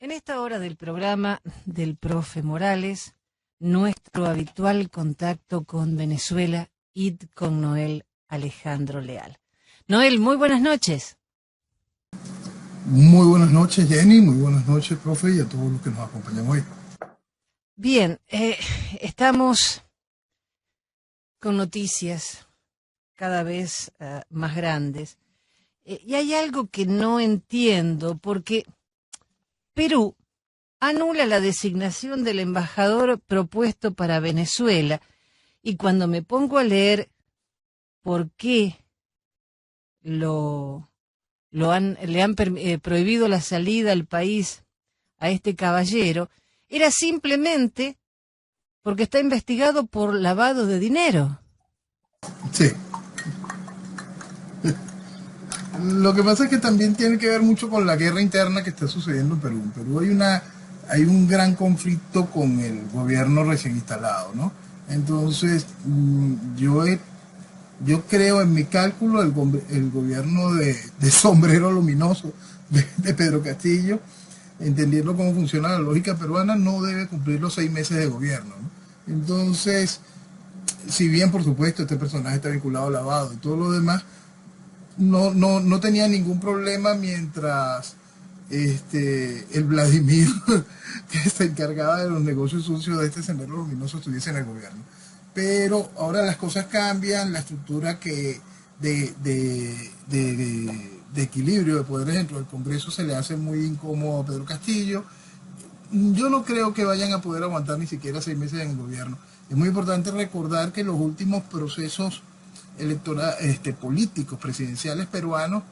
En esta hora del programa del profe Morales, nuestro habitual contacto con Venezuela y con Noel Alejandro Leal. Noel, muy buenas noches. Muy buenas noches, Jenny, muy buenas noches, profe, y a todos los que nos acompañan hoy. Bien, estamos con noticias cada vez más grandes. Y hay algo que no entiendo, porque Perú anula la designación del embajador propuesto para Venezuela, y cuando me pongo a leer por qué le han prohibido la salida al país a este caballero, era simplemente porque está investigado por lavado de dinero. Sí. Lo que pasa es que también tiene que ver mucho con la guerra interna que está sucediendo en Perú. En Perú hay un gran conflicto con el gobierno recién instalado, ¿no? Entonces, yo creo en mi cálculo el gobierno de sombrero luminoso de Pedro Castillo, entendiendo cómo funciona la lógica peruana, no debe cumplir los 6 meses de gobierno, ¿no? Entonces, si bien por supuesto este personaje está vinculado al lavado y todo lo demás, no tenía ningún problema mientras el Vladimir, que se encargaba de los negocios sucios de este sendero luminoso, estuviese en el gobierno. Pero ahora las cosas cambian, la estructura de equilibrio de poderes dentro del Congreso se le hace muy incómodo a Pedro Castillo. Yo no creo que vayan a poder aguantar ni siquiera 6 meses en el gobierno. Es muy importante recordar que los últimos procesos políticos presidenciales peruanos,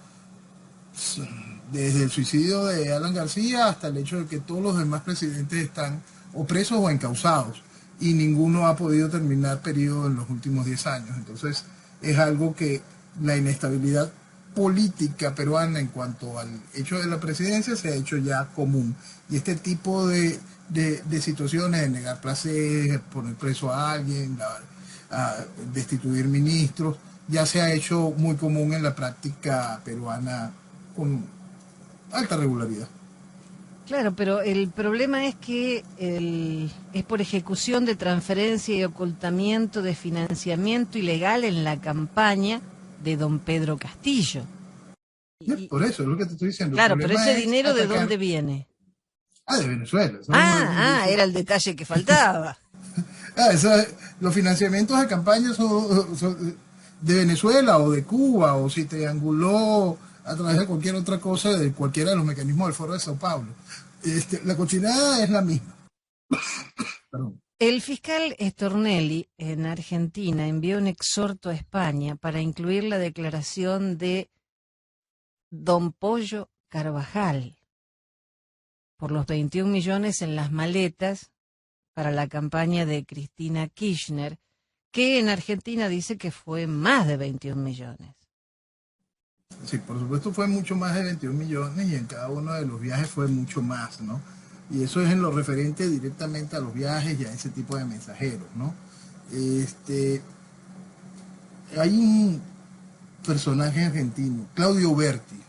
desde el suicidio de Alan García hasta el hecho de que todos los demás presidentes están o presos o encausados, y ninguno ha podido terminar periodo en los últimos 10 años. Entonces es algo que la inestabilidad política peruana en cuanto al hecho de la presidencia se ha hecho ya común, y este tipo de situaciones de negar placeres, poner preso a alguien, a destituir ministros, ya se ha hecho muy común en la práctica peruana con alta regularidad. Claro, pero el problema es que es por ejecución de transferencia y ocultamiento de financiamiento ilegal en la campaña de don Pedro Castillo. Por eso es lo que te estoy diciendo. Claro, pero ese dinero ¿de dónde viene? De Venezuela. Era el detalle que faltaba. Los financiamientos de campaña son de Venezuela o de Cuba, o si trianguló a través de cualquier otra cosa, de cualquiera de los mecanismos del Foro de Sao Paulo. La cochinada es la misma. Perdón. El fiscal Stornelli en Argentina envió un exhorto a España para incluir la declaración de don Pollo Carvajal por los 21 millones en las maletas para la campaña de Cristina Kirchner, que en Argentina dice que fue más de 21 millones. Sí, por supuesto fue mucho más de 21 millones, y en cada uno de los viajes fue mucho más, ¿no? Y eso es en lo referente directamente a los viajes y a ese tipo de mensajeros, ¿no? Hay un personaje argentino, Claudio Berti.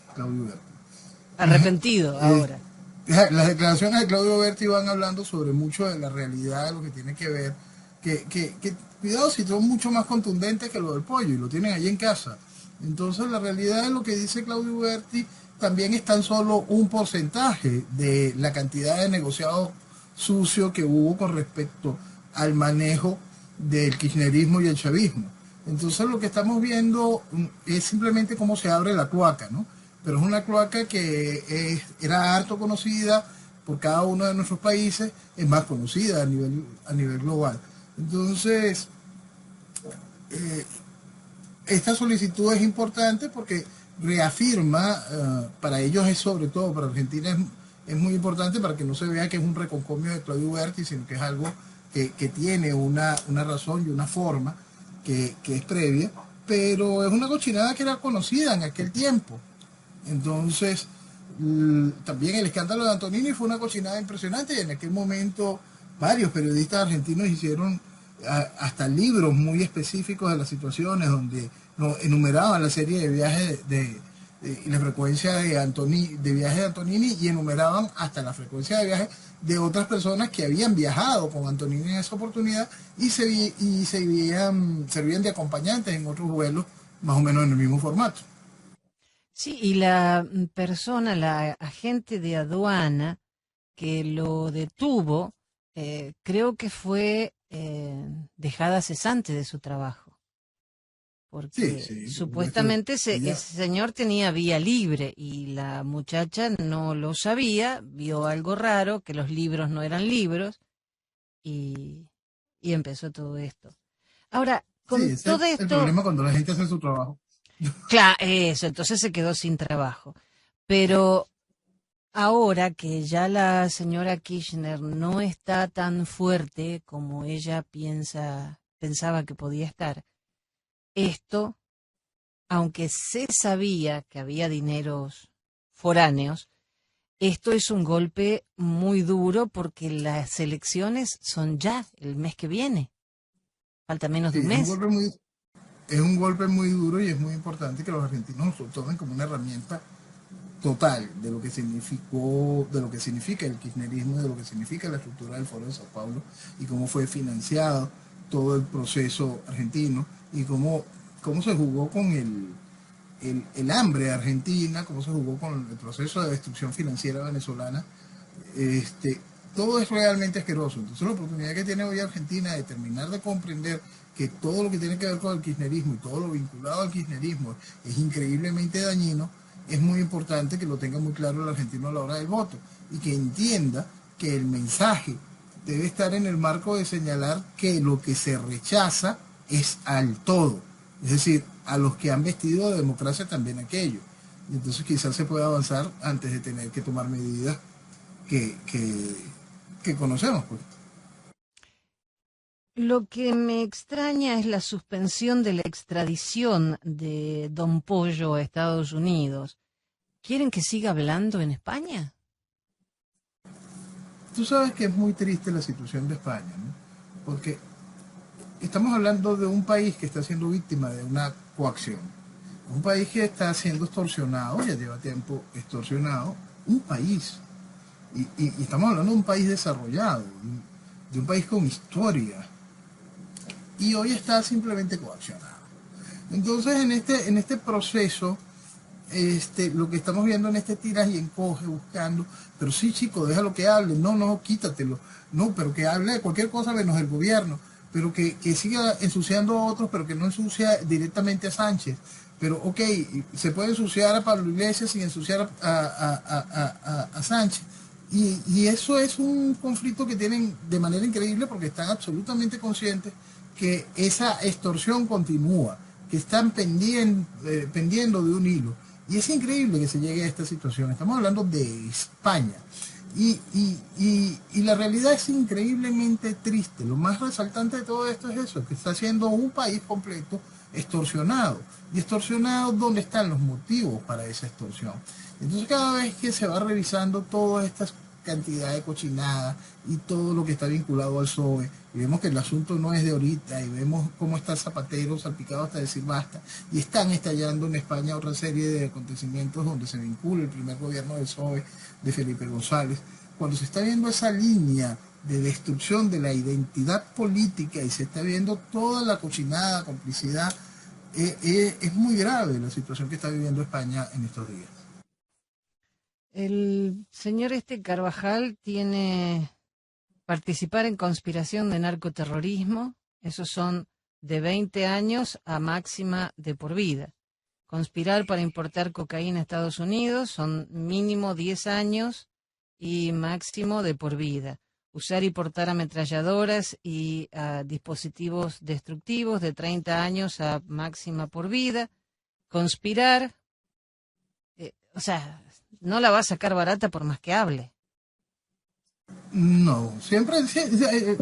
Arrepentido ahora. Las declaraciones de Claudio Berti van hablando sobre mucho de la realidad, de lo que tiene que ver, que cuidado si son mucho más contundentes que lo del pollo, y lo tienen allí en casa. Entonces la realidad de lo que dice Claudio Berti también es tan solo un porcentaje de la cantidad de negociados sucios que hubo con respecto al manejo del kirchnerismo y el chavismo. Entonces lo que estamos viendo es simplemente cómo se abre la cloaca, ¿no? Pero es una cloaca que era harto conocida por cada uno de nuestros países, es más conocida a nivel global. Entonces, esta solicitud es importante porque reafirma, para ellos es sobre todo, para Argentina es muy importante para que no se vea que es un reconcomio de Claudio Berti, sino que es algo que tiene una razón y una forma que es previa, pero es una cochinada que era conocida en aquel tiempo. Entonces, también el escándalo de Antonini fue una cochinada impresionante, y en aquel momento varios periodistas argentinos hicieron hasta libros muy específicos de las situaciones donde enumeraban la serie de viajes y la frecuencia de viaje de Antonini, y enumeraban hasta la frecuencia de viaje de otras personas que habían viajado con Antonini en esa oportunidad y servían de acompañantes en otros vuelos más o menos en el mismo formato. Sí, y la persona, la agente de aduana que lo detuvo, creo que fue dejada cesante de su trabajo, Sí, porque sí, por supuesto. supuestamente Ella, ese señor tenía vía libre y la muchacha no lo sabía, vio algo raro, que los libros no eran libros y, y empezó todo esto. Ahora, sí, con ese es todo el esto, problema cuando la gente hace su trabajo. claro, eso, entonces se quedó sin trabajo. Pero ahora que ya la señora Kirchner no está tan fuerte como ella pensaba que podía estar, esto, aunque se sabía que había dineros foráneos, esto es un golpe muy duro porque las elecciones son ya el mes que viene, falta menos de Sí, un mes. es un golpe muy duro y es muy importante que los argentinos lo tomen como una herramienta total de lo que significó, de lo que significa el kirchnerismo, de lo que significa la estructura del Foro de Sao Paulo y cómo fue financiado todo el proceso argentino y cómo se jugó con el hambre de Argentina, cómo se jugó con el proceso de destrucción financiera venezolana. este, Todo es realmente asqueroso. Entonces la oportunidad que tiene hoy Argentina de terminar de comprender que todo lo que tiene que ver con el kirchnerismo y todo lo vinculado al kirchnerismo es increíblemente dañino, es muy importante que lo tenga muy claro el argentino a la hora del voto y que entienda que el mensaje debe estar en el marco de señalar que lo que se rechaza es al todo, es decir, a los que han vestido de democracia también aquello. Y entonces quizás se pueda avanzar antes de tener que tomar medidas que, que, que conocemos. Pues. Lo que me extraña es la suspensión de la extradición de Don Pollo a Estados Unidos. ¿Quieren que siga hablando en España? Tú sabes que es muy triste la situación de España, ¿no? Porque estamos hablando de un país que está siendo víctima de una coacción, un país que está siendo extorsionado, ya lleva tiempo extorsionado, un país, y estamos hablando de un país desarrollado, de un país con historia, y hoy está simplemente coaccionado. Entonces, en este proceso, lo que estamos viendo en este tiras y encoge, buscando, pero sí, chico, déjalo que hable, no, no, quítatelo, no, pero que hable de cualquier cosa menos el gobierno, pero que siga ensuciando a otros, pero que no ensucia directamente a Sánchez. Pero, ok, se puede ensuciar a Pablo Iglesias sin ensuciar a Sánchez. Y eso es un conflicto que tienen de manera increíble porque están absolutamente conscientes que esa extorsión continúa, que están pendiendo de un hilo. Y es increíble que se llegue a esta situación. Estamos hablando de España. Y la realidad es increíblemente triste. Lo más resaltante de todo esto es eso, que está siendo un país completo extorsionado. Y extorsionado, ¿dónde están los motivos para esa extorsión? Entonces cada vez que se va revisando todas estas cantidad de cochinada y todo lo que está vinculado al PSOE, y vemos que el asunto no es de ahorita, y vemos cómo está Zapatero salpicado hasta decir basta, y están estallando en España otra serie de acontecimientos donde se vincula el primer gobierno del PSOE de Felipe González, cuando se está viendo esa línea de destrucción de la identidad política y se está viendo toda la cochinada, complicidad, es muy grave la situación que está viviendo España en estos días. El señor este Carvajal tiene participar en conspiración de narcoterrorismo, esos son de 20 años a máxima de por vida. Conspirar para importar cocaína a Estados Unidos son mínimo 10 años y máximo de por vida. Usar y portar ametralladoras y dispositivos destructivos de 30 años a máxima por vida. Conspirar, o sea, no la va a sacar barata por más que hable. No, siempre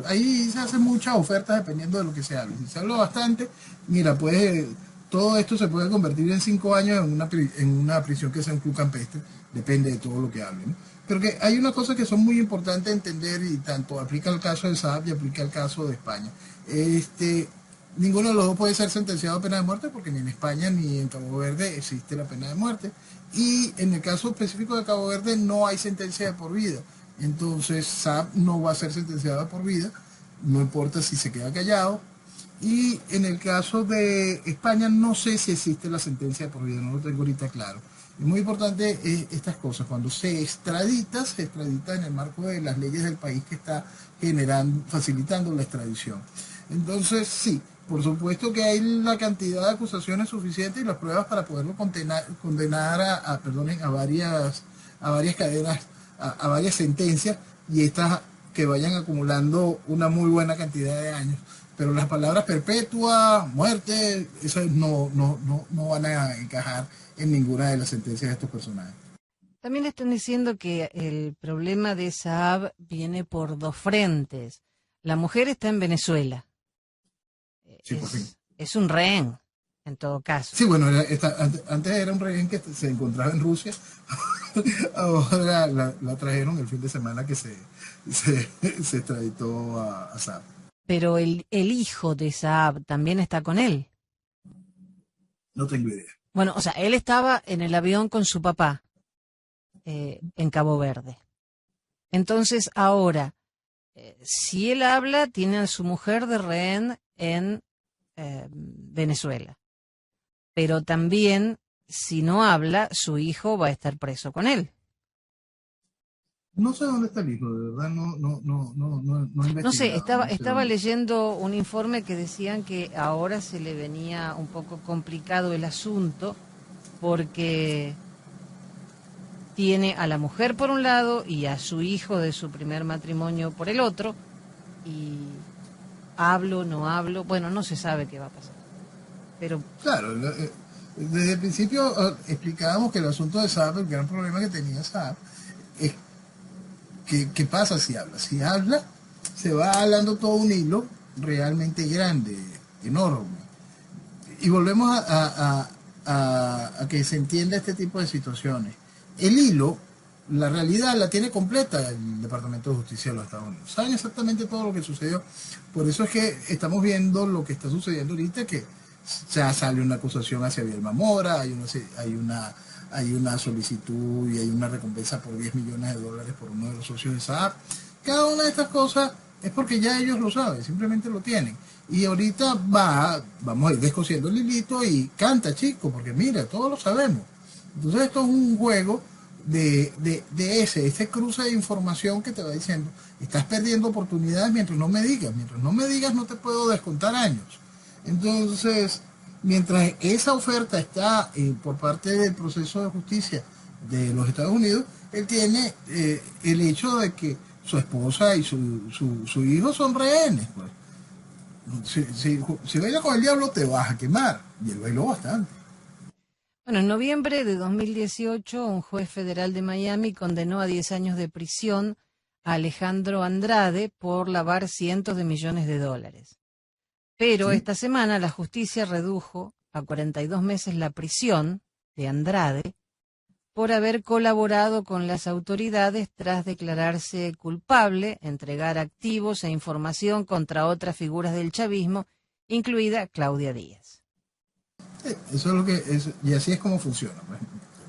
ahí se hacen muchas ofertas dependiendo de lo que se hable. Si se habla bastante, mira, pues todo esto se puede convertir en 5 años en una prisión que sea un club campestre, depende de todo lo que hablen. ¿No? Pero que hay una cosa que son muy importantes entender y tanto aplica al caso de Saab y aplica al caso de España. Ninguno de los dos puede ser sentenciado a pena de muerte porque ni en España ni en Cabo Verde existe la pena de muerte. Y en el caso específico de Cabo Verde no hay sentencia de por vida. Entonces Saab no va a ser sentenciado de por vida, no importa si se queda callado. Y en el caso de España no sé si existe la sentencia de por vida, no lo tengo ahorita claro. Es muy importante estas cosas, cuando se extradita en el marco de las leyes del país que está facilitando la extradición. Entonces, sí, por supuesto que hay la cantidad de acusaciones suficientes y las pruebas para poderlo condenar a varias cadenas, a varias sentencias, y estas que vayan acumulando una muy buena cantidad de años. Pero las palabras perpetua, muerte, esas no van a encajar en ninguna de las sentencias de estos personajes. También están diciendo que el problema de Saab viene por dos frentes. La mujer está en Venezuela. Sí, por fin. Es un rehén, en todo caso. Sí, bueno, antes era un rehén que se encontraba en Rusia. Ahora la trajeron el fin de semana que se extraditó a Saab. Pero el hijo de Saab también está con él. No tengo idea. Bueno, o sea, él estaba en el avión con su papá en Cabo Verde. Entonces, ahora, si él habla, tiene a su mujer de rehén en Venezuela. Pero también, si no habla, su hijo va a estar preso con él. No sé dónde está el hijo, de verdad, no he investigado. No sé, estaba dónde. leyendo un informe que decían que ahora se le venía un poco complicado el asunto porque tiene a la mujer por un lado y a su hijo de su primer matrimonio por el otro, y hablo, no hablo, bueno, no se sabe qué va a pasar. Pero Claro, desde el principio explicábamos que el asunto de Saab, el gran problema que tenía Saab, es ¿qué pasa si habla? Si habla, se va hablando todo un hilo realmente grande, enorme. Y volvemos a que se entienda este tipo de situaciones. El hilo, la realidad la tiene completa el Departamento de Justicia de los Estados Unidos. Saben exactamente todo lo que sucedió. Por eso es que estamos viendo lo que está sucediendo ahorita, que ya sale una acusación hacia Vilma Mora, hay una solicitud y hay una recompensa por $10 millones por uno de los socios de Saab. Cada una de estas cosas es porque ya ellos lo saben, simplemente lo tienen. Y ahorita vamos a ir descosiendo el hilito y canta, chico, porque mira, todos lo sabemos. Entonces esto es un juego de ese cruce de información que te va diciendo, estás perdiendo oportunidades mientras no me digas no te puedo descontar años. Entonces, mientras esa oferta está por parte del proceso de justicia de los Estados Unidos, él tiene el hecho de que su esposa y su hijo son rehenes. Pues. Si bailas con el diablo te vas a quemar, y él bailó bastante. bueno, en noviembre de 2018, un juez federal de Miami condenó a 10 años de prisión a Alejandro Andrade por lavar cientos de millones de dólares. Pero ¿Sí? esta semana la justicia redujo a 42 meses la prisión de Andrade por haber colaborado con las autoridades tras declararse culpable, entregar activos e información contra otras figuras del chavismo, incluida Claudia Díaz. Eso es lo que es, y así es como funciona. Pues.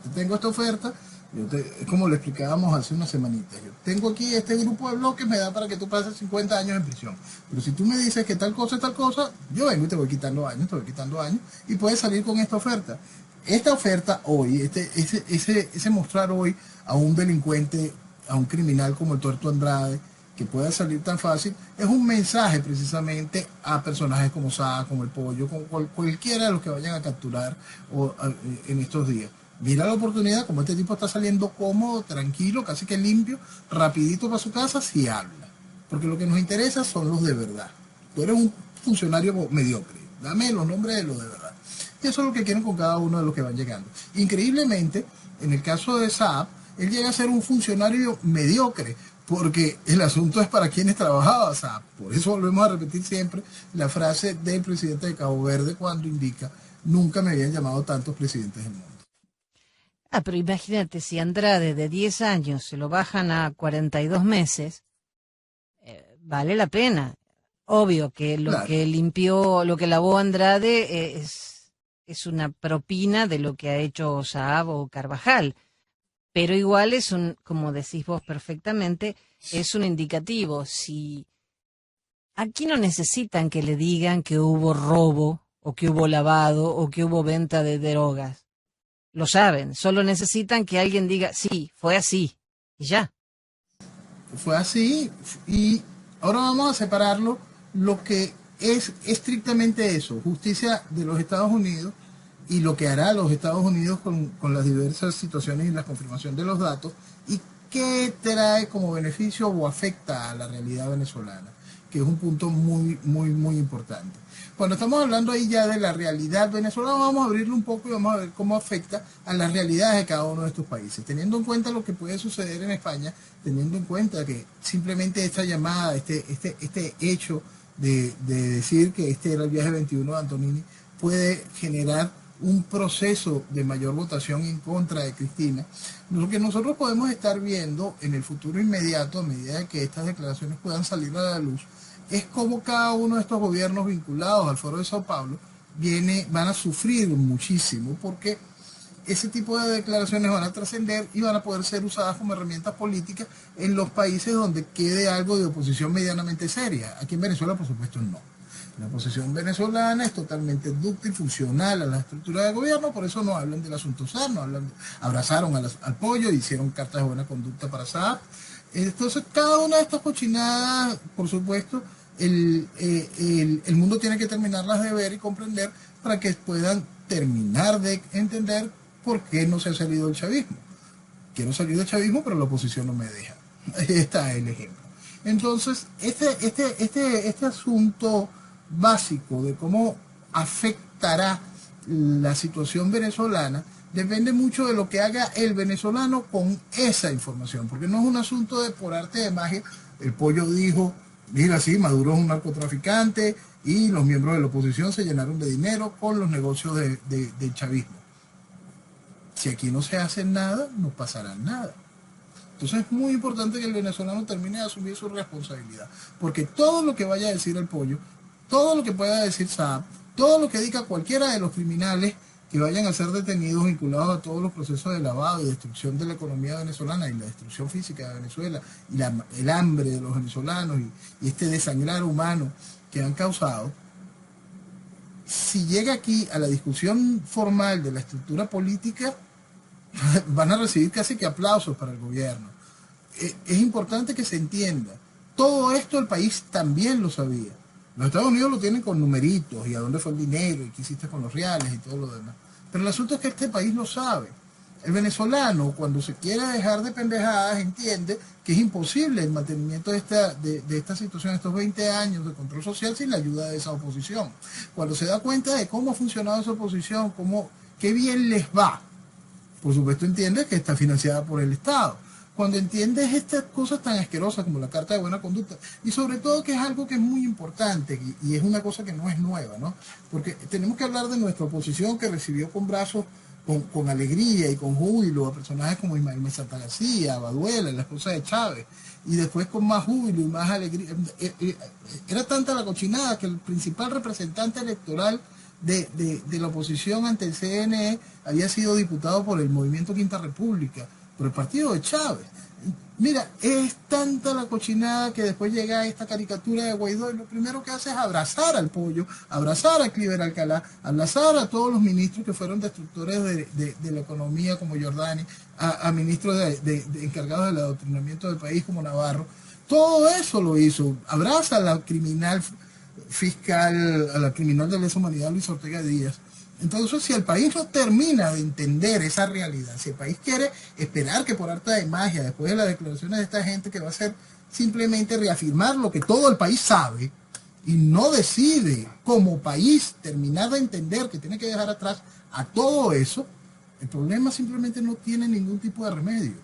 Yo tengo esta oferta, es como lo explicábamos hace unas semanitas. Yo tengo aquí este grupo de bloques, me da para que tú pases 50 años en prisión. Pero si tú me dices que tal cosa, yo vengo y te voy quitando años, y puedes salir con esta oferta. Esta oferta hoy, ese mostrar hoy a un delincuente, a un criminal como el Tuerto Andrade, que pueda salir tan fácil, es un mensaje precisamente a personajes como Saab, como el Pollo, como cualquiera de los que vayan a capturar en estos días. Mira la oportunidad, como este tipo está saliendo cómodo, tranquilo, casi que limpio, rapidito para su casa, si habla. Porque lo que nos interesa son los de verdad. Tú eres un funcionario mediocre, dame los nombres de los de verdad. Y eso es lo que quieren con cada uno de los que van llegando. Increíblemente, en el caso de Saab, él llega a ser un funcionario mediocre, porque el asunto es para quienes trabajaba Saab. Por eso volvemos a repetir siempre la frase del presidente de Cabo Verde cuando indica, nunca me habían llamado tantos presidentes del mundo. Pero imagínate, si Andrade de 10 años se lo bajan a 42 meses, vale la pena. Obvio que lo Claro, que limpió, lo que lavó Andrade es una propina de lo que ha hecho Saab o Carvajal, pero igual es un, como decís vos perfectamente, es un indicativo. Si aquí no necesitan que le digan que hubo robo o que hubo lavado o que hubo venta de drogas. Lo saben, solo necesitan que alguien diga, sí, fue así. Y ya. fue así y ahora vamos a separarlo lo que es estrictamente eso, justicia de los Estados Unidos y lo que hará los Estados Unidos con las diversas situaciones y la confirmación de los datos y qué trae como beneficio o afecta a la realidad venezolana, que es un punto muy importante. Cuando estamos hablando ahí ya de la realidad venezolana, vamos a abrirlo un poco y vamos a ver cómo afecta a las realidades de cada uno de estos países, teniendo en cuenta lo que puede suceder en España, teniendo en cuenta que simplemente esta llamada, este hecho de decir que este era el viaje 21 de Antonini, puede generar un proceso de mayor votación en contra de Cristina. Lo que nosotros podemos estar viendo en el futuro inmediato, a medida que estas declaraciones puedan salir a la luz, es cómo cada uno de estos gobiernos vinculados al Foro de Sao Paulo van a sufrir muchísimo, porque ese tipo de declaraciones van a trascender y van a poder ser usadas como herramientas políticas en los países donde quede algo de oposición medianamente seria. Aquí en Venezuela, por supuesto, no. La oposición venezolana es totalmente dúctil, funcional a la estructura de gobierno, por eso no hablan del asunto SAR, no hablan, abrazaron al pollo, hicieron cartas de buena conducta para SAR. Entonces, cada una de estas cochinadas, por supuesto, el mundo tiene que terminarlas de ver y comprender para que puedan terminar de entender por qué no se ha salido del chavismo. Quiero salir del chavismo, pero la oposición no me deja. Ahí está el ejemplo. Entonces, este asunto básico de cómo afectará la situación venezolana depende mucho de lo que haga el venezolano con esa información, porque no es un asunto de por arte de magia. El pollo dijo, mira, sí, Maduro es un narcotraficante y los miembros de la oposición se llenaron de dinero con los negocios del chavismo. Si aquí no se hace nada, no pasará nada. Entonces es muy importante que el venezolano termine de asumir su responsabilidad, porque todo lo que vaya a decir el pollo, todo lo que pueda decir Saab, todo lo que diga cualquiera de los criminales que vayan a ser detenidos vinculados a todos los procesos de lavado y destrucción de la economía venezolana y la destrucción física de Venezuela y el hambre de los venezolanos y este desangrar humano que han causado, si llega aquí a la discusión formal de la estructura política, van a recibir casi que aplausos para el gobierno. Es importante que se entienda, todo esto el país también lo sabía. Los Estados Unidos lo tienen con numeritos y a dónde fue el dinero y qué hiciste con los reales y todo lo demás. Pero el asunto es que este país lo sabe. El venezolano, cuando se quiere dejar de pendejadas, entiende que es imposible el mantenimiento de esta situación, estos 20 años de control social sin la ayuda de esa oposición. Cuando se da cuenta de cómo ha funcionado esa oposición, qué bien les va, por supuesto entiendes que está financiada por el Estado. Cuando entiendes estas cosas tan asquerosas como la Carta de Buena Conducta, y sobre todo que es algo que es muy importante y es una cosa que no es nueva, ¿no? Porque tenemos que hablar de nuestra oposición que recibió con brazos, con alegría y con júbilo a personajes como Ismael Santa García, Baduela, la esposa de Chávez, y después con más júbilo y más alegría. Era tanta la cochinada que el principal representante electoral de la oposición ante el CNE había sido diputado por el Movimiento Quinta República, por el partido de Chávez. Mira, es tanta la cochinada que después llega esta caricatura de Guaidó y lo primero que hace es abrazar al pollo, abrazar a Cliver Alcalá, abrazar a todos los ministros que fueron destructores de la economía como Giordani, a ministros encargados del adoctrinamiento del país como Navarro. Todo eso lo hizo. Abraza a la criminal fiscal, a la criminal de lesa humanidad Luis Ortega Díaz. Entonces, si el país no termina de entender esa realidad, si el país quiere esperar que por arte de magia, después de las declaraciones de esta gente que va a hacer simplemente reafirmar lo que todo el país sabe, y no decide como país terminar de entender que tiene que dejar atrás a todo eso, el problema simplemente no tiene ningún tipo de remedio.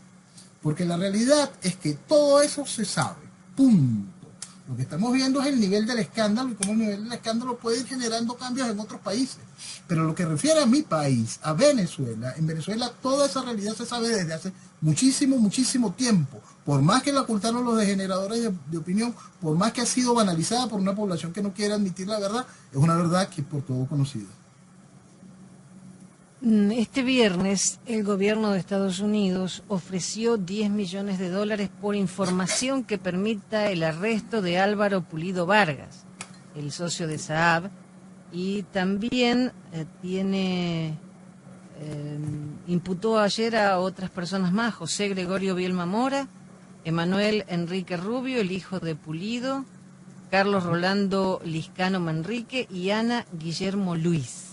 Porque la realidad es que todo eso se sabe, punto. Lo que estamos viendo es el nivel del escándalo y cómo el nivel del escándalo puede ir generando cambios en otros países. Pero lo que refiere a mi país, a Venezuela, en Venezuela toda esa realidad se sabe desde hace muchísimo, muchísimo tiempo. Por más que la ocultaron los degeneradores de opinión, por más que ha sido banalizada por una población que no quiere admitir la verdad, es una verdad que es por todo conocida. Este viernes, el gobierno de Estados Unidos ofreció $10 millones por información que permita el arresto de Álvaro Pulido Vargas, el socio de Saab, y también imputó ayer a otras personas más: José Gregorio Bielma Mora, Emanuel Enrique Rubio, el hijo de Pulido, Carlos Rolando Liscano Manrique y Ana Guillermo Luis.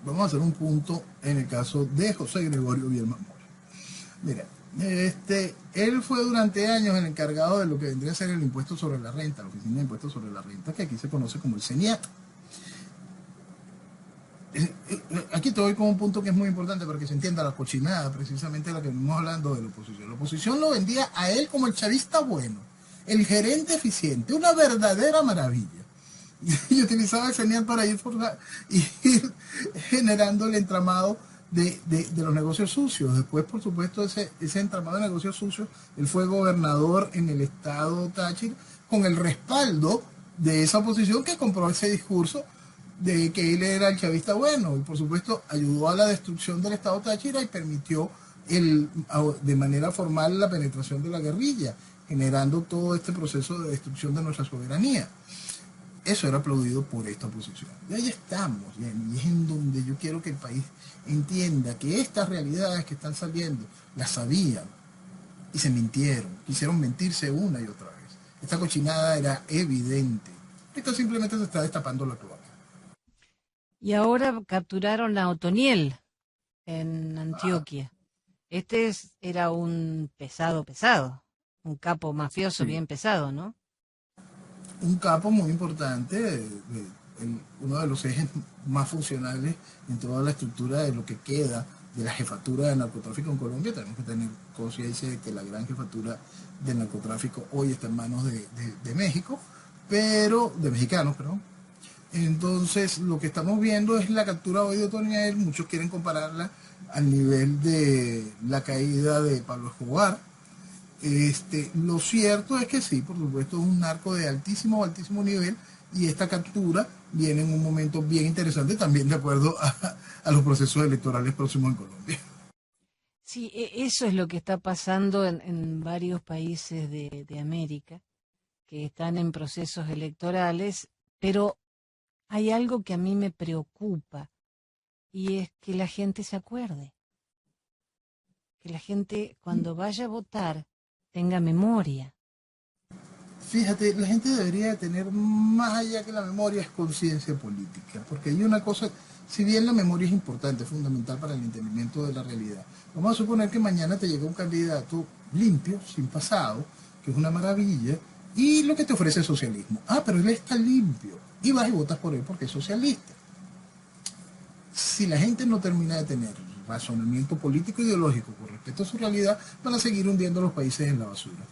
Vamos a hacer un punto en el caso de José Gregorio Bielma Mora. Mira, él fue durante años el encargado de lo que vendría a ser el impuesto sobre la renta, la Oficina de Impuestos sobre la Renta, que aquí se conoce como el CENIAT. Aquí te doy como un punto que es muy importante para que se entienda la cochinada, precisamente la que venimos hablando de la oposición. La oposición lo vendía a él como el chavista bueno, el gerente eficiente, una verdadera maravilla. Y utilizaba el CENIAT para ir generando el entramado de los negocios sucios. Después, por supuesto, ese entramado de negocios sucios, él fue gobernador en el estado Táchira con el respaldo de esa oposición que compró ese discurso de que él era el chavista bueno, y por supuesto ayudó a la destrucción del estado Táchira y permitió de manera formal la penetración de la guerrilla, generando todo este proceso de destrucción de nuestra soberanía. Eso era aplaudido por esta oposición. Y ahí estamos, y es en donde yo quiero que el país entienda que estas realidades que están saliendo las sabían y se mintieron, quisieron mentirse una y otra vez. Esta cochinada era evidente. Esto simplemente se está destapando la cloaca. Y ahora capturaron a Otoniel en Antioquia. Era un pesado, un capo mafioso Sí. bien pesado, ¿no? Un capo muy importante, uno de los ejes más funcionales en toda la estructura de lo que queda de la jefatura de narcotráfico en Colombia. Tenemos que tener conciencia de que la gran jefatura del narcotráfico hoy está en manos de México, de mexicanos, perdón. Entonces, lo que estamos viendo es la captura hoy de Otoniel. Muchos quieren compararla al nivel de la caída de Pablo Escobar. Lo cierto es que sí, por supuesto, es un narco de altísimo nivel, y esta captura viene en un momento bien interesante también de acuerdo a los procesos electorales próximos en Colombia. Sí, eso es lo que está pasando en varios países de América, que están en procesos electorales, pero hay algo que a mí me preocupa, y es que la gente se acuerde, que la gente cuando vaya a votar tenga memoria. Fíjate, la gente debería tener más allá que la memoria, es conciencia política, porque hay una cosa, si bien la memoria es importante, es fundamental para el entendimiento de la realidad, vamos a suponer que mañana te llega un candidato limpio, sin pasado, que es una maravilla, y lo que te ofrece es socialismo. Ah, pero él está limpio, y vas y votas por él porque es socialista. Si la gente no termina de tener razonamiento político e ideológico con respecto a su realidad, van a seguir hundiendo los países en la basura.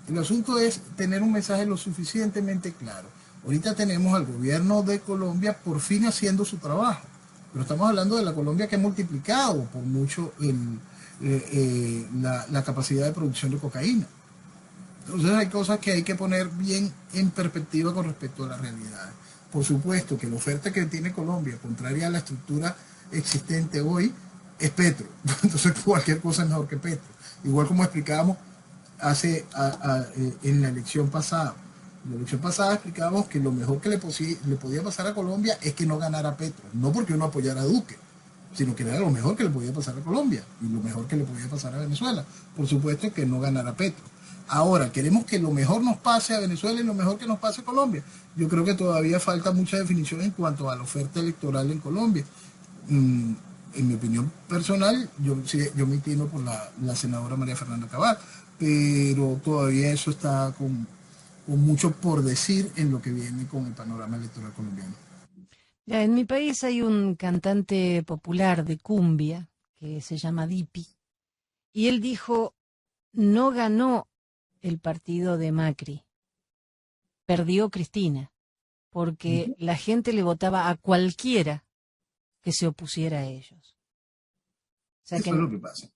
El asunto es tener un mensaje lo suficientemente claro. Ahorita tenemos al gobierno de Colombia por fin haciendo su trabajo, pero estamos hablando de la Colombia que ha multiplicado por mucho la capacidad de producción de cocaína. Entonces hay cosas que hay que poner bien en perspectiva con respecto a la realidad. Por supuesto que la oferta que tiene Colombia, contraria a la estructura existente hoy, es Petro. Entonces cualquier cosa es mejor que Petro. Igual como explicábamos en la elección pasada. En la elección pasada explicábamos que lo mejor que le podía pasar a Colombia es que no ganara Petro. No porque uno apoyara a Duque, sino que era lo mejor que le podía pasar a Colombia y lo mejor que le podía pasar a Venezuela. Por supuesto que no ganara Petro. Ahora, queremos que lo mejor nos pase a Venezuela y lo mejor que nos pase a Colombia. Yo creo que todavía falta mucha definición en cuanto a la oferta electoral en Colombia. En mi opinión personal, yo me inclino por la senadora María Fernanda Cabal, pero todavía eso está con mucho por decir en lo que viene con el panorama electoral colombiano. Ya, en mi país hay un cantante popular de cumbia que se llama Dipi, y él dijo: no ganó el partido de Macri, perdió Cristina, porque la gente le votaba a cualquiera que se opusiera a ellos. O sea Eso es lo que pasa.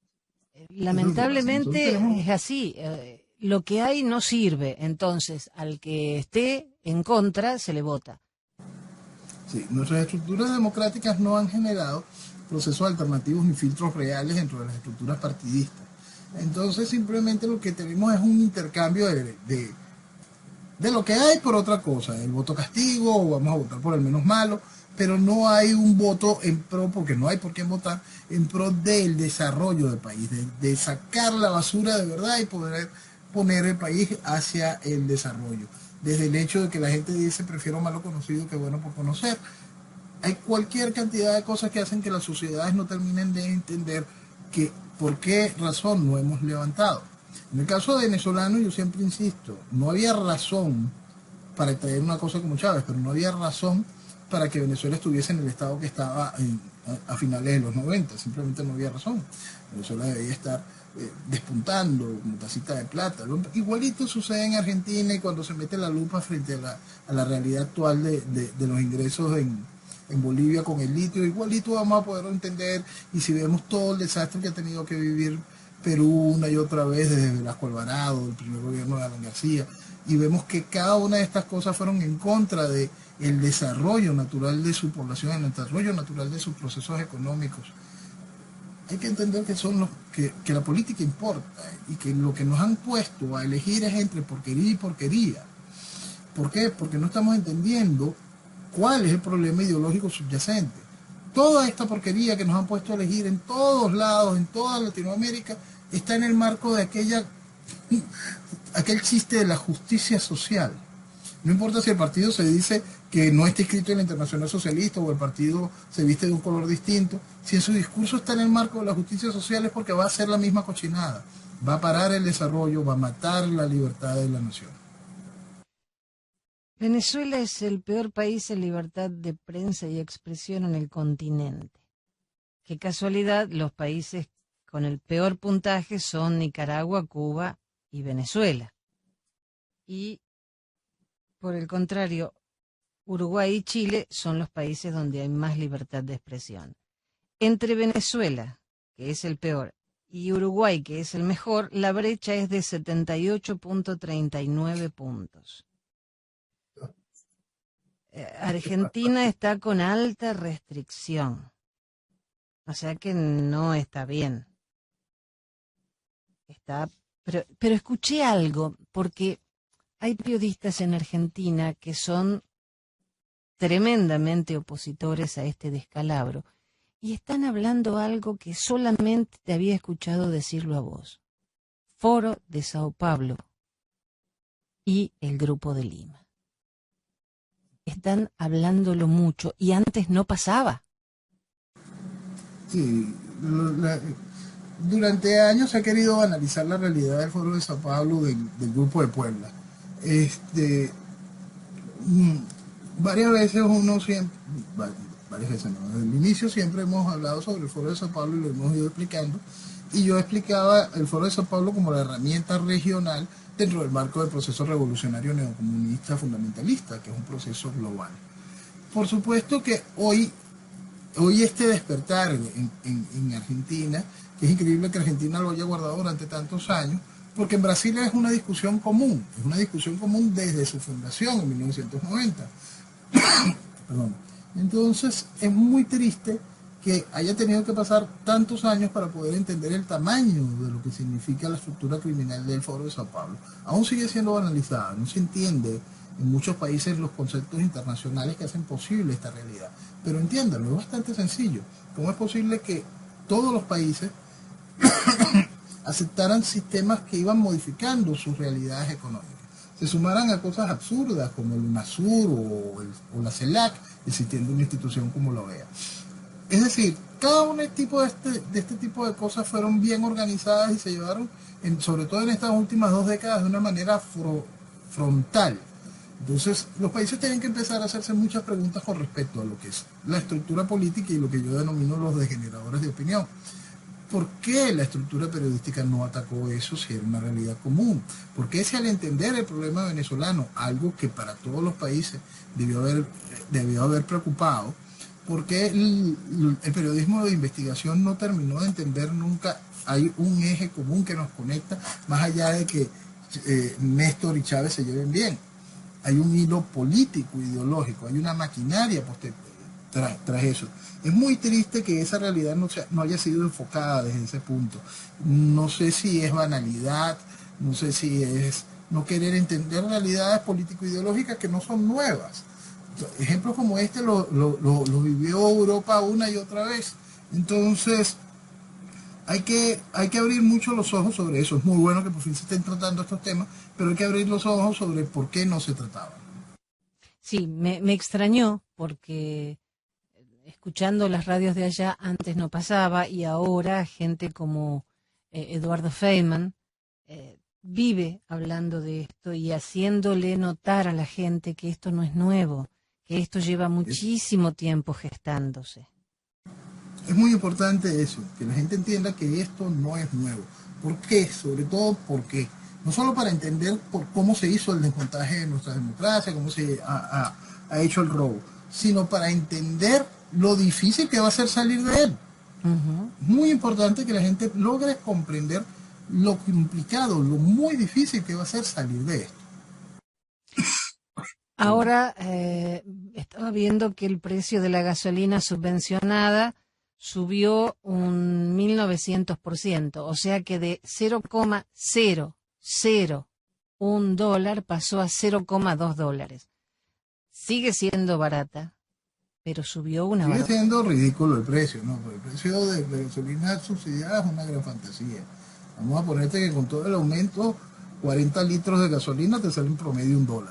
lamentablemente Nosotros tenemos... es así. Lo que hay no sirve, entonces al que esté en contra se le vota. Sí, nuestras estructuras democráticas no han generado procesos alternativos ni filtros reales dentro de las estructuras partidistas. Entonces simplemente lo que tenemos es un intercambio de lo que hay por otra cosa, el voto castigo, o vamos a votar por el menos malo, pero no hay un voto en pro, porque no hay por qué votar, en pro del desarrollo del país, de sacar la basura de verdad y poder poner el país hacia el desarrollo. Desde el hecho de que la gente dice prefiero malo conocido que bueno por conocer. Hay cualquier cantidad de cosas que hacen que las sociedades no terminen de entender que por qué razón no hemos levantado. En el caso venezolano, yo siempre insisto, no había razón para traer una cosa como Chávez, pero no había razón para que Venezuela estuviese en el estado que estaba a finales de los 90, simplemente no había razón. Venezuela debía estar despuntando como tacita de plata. Igualito sucede en Argentina, y cuando se mete la lupa frente a la realidad actual de los ingresos en Bolivia con el litio, igualito vamos a poder entender. Y si vemos todo el desastre que ha tenido que vivir Perú una y otra vez desde Velasco Alvarado, el primer gobierno de Alan García, y vemos que cada una de estas cosas fueron en contra de el desarrollo natural de su población, el desarrollo natural de sus procesos económicos. Hay que entender que son que la política importa, y que lo que nos han puesto a elegir es entre porquería y porquería. ¿Por qué? Porque no estamos entendiendo cuál es el problema ideológico subyacente. Toda esta porquería que nos han puesto a elegir en todos lados, en toda Latinoamérica, está en el marco de aquel chiste de la justicia social. No importa si el partido se dice que no está inscrito en la Internacional Socialista, o el partido se viste de un color distinto, si en su discurso está en el marco de la justicia social, es porque va a hacer la misma cochinada. Va a parar el desarrollo, va a matar la libertad de la nación. Venezuela es el peor país en libertad de prensa y expresión en el continente. Qué casualidad, los países con el peor puntaje son Nicaragua, Cuba y Venezuela. Y, por el contrario, Uruguay y Chile son los países donde hay más libertad de expresión. Entre Venezuela, que es el peor, y Uruguay, que es el mejor, la brecha es de 78.39 puntos. Argentina está con alta restricción, o sea que no está bien. Pero escuché algo, porque hay periodistas en Argentina que son tremendamente opositores a este descalabro, y están hablando algo que solamente te había escuchado decirlo a vos. Foro de Sao Paulo y el Grupo de Lima. Están hablándolo mucho, y antes no pasaba. Sí, durante años se ha querido analizar la realidad del Foro de Sao Paulo del Grupo de Puebla. Varias veces varias veces no, desde el inicio siempre hemos hablado sobre el Foro de Sao Paulo y lo hemos ido explicando, y yo explicaba el Foro de Sao Paulo como la herramienta regional dentro del marco del proceso revolucionario neocomunista fundamentalista, que es un proceso global. Por supuesto que hoy este despertar en Argentina, que es increíble que Argentina lo haya guardado durante tantos años, porque en Brasil es una discusión común desde su fundación en 1990. Perdón. Entonces es muy triste que haya tenido que pasar tantos años para poder entender el tamaño de lo que significa la estructura criminal del Foro de Sao Paulo. Aún sigue siendo banalizada, no se entiende en muchos países los conceptos internacionales que hacen posible esta realidad. Pero entiéndanlo, es bastante sencillo. ¿Cómo es posible que todos los países aceptaran sistemas que iban modificando sus realidades económicas? Se sumaran a cosas absurdas como el UNASUR o la CELAC, existiendo una institución como la OEA. Es decir, cada un tipo de este tipo de cosas fueron bien organizadas y se llevaron, sobre todo en estas últimas 2 décadas, de una manera frontal. Entonces, los países tienen que empezar a hacerse muchas preguntas con respecto a lo que es la estructura política y lo que yo denomino los degeneradores de opinión. ¿por qué la estructura periodística no atacó eso si era una realidad común? ¿Por qué si al entender el problema venezolano, algo que para todos los países debió haber preocupado, por qué el periodismo de investigación no terminó de entender nunca? Hay un eje común que nos conecta, más allá de que Néstor y Chávez se lleven bien. Hay un hilo político, ideológico, hay una maquinaria tras eso. Es muy triste que esa realidad no haya sido enfocada desde ese punto. No sé si es banalidad, no sé si es no querer entender realidades político-ideológicas que no son nuevas. Ejemplos como este lo vivió Europa una y otra vez. Entonces, hay que abrir mucho los ojos sobre eso. Es muy bueno que por fin se estén tratando estos temas, pero hay que abrir los ojos sobre por qué no se trataban. Sí, me extrañó porque escuchando las radios de allá antes no pasaba y ahora gente como Eduardo Feynman vive hablando de esto y haciéndole notar a la gente que esto no es nuevo, que esto lleva muchísimo tiempo gestándose. Es muy importante eso, que la gente entienda que esto no es nuevo. ¿Por qué? Sobre todo porque, no solo para entender por cómo se hizo el desmontaje de nuestra democracia, cómo se ha hecho el robo, sino para entender lo difícil que va a ser salir de él. Es muy importante que la gente logre comprender lo complicado, lo muy difícil que va a ser salir de esto. Ahora estaba viendo que el precio de la gasolina subvencionada subió un 1900%, o sea que de 0,001 dólar pasó a 0,2 dólares. Sigue siendo barata, pero subió una Sigue barbaridad. siendo ridículo el precio, ¿no? Porque el precio de gasolina subsidiada es una gran fantasía. Vamos a ponerte que con todo el aumento, 40 litros de gasolina te sale en promedio $1.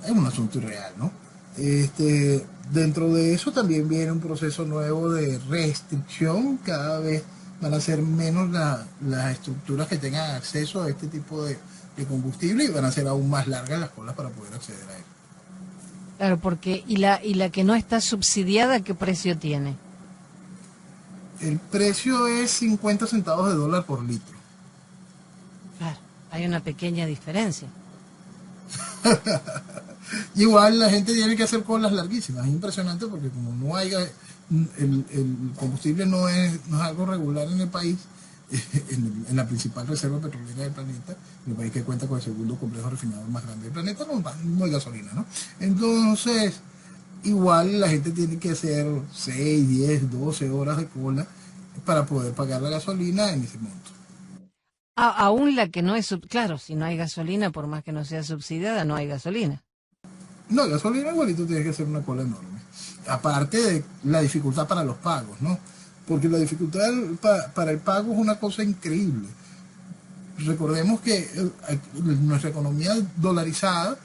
Es un asunto irreal, ¿no? Dentro de eso también viene un proceso nuevo de restricción. Cada vez van a ser menos las estructuras que tengan acceso a este tipo de combustible y van a ser aún más largas las colas para poder acceder a él. Claro, porque y la que no está subsidiada, ¿qué precio tiene? El precio es 50 centavos de dólar por litro. Claro, hay una pequeña diferencia. Igual la gente tiene que hacer colas larguísimas. Es impresionante porque como no hay el combustible no es algo regular en el país, en la principal reserva petrolera del planeta, en el país que cuenta con el segundo complejo refinador más grande del planeta, no hay gasolina, ¿no? Entonces, igual la gente tiene que hacer 6, 10, 12 horas de cola para poder pagar la gasolina en ese monto. Aún la que no es, claro, si no hay gasolina, por más que no sea subsidiada, no hay gasolina. No, gasolina igualito tienes que hacer una cola enorme. Aparte de la dificultad para los pagos, ¿no? Porque la dificultad para el pago es una cosa increíble. Recordemos que nuestra economía dolarizada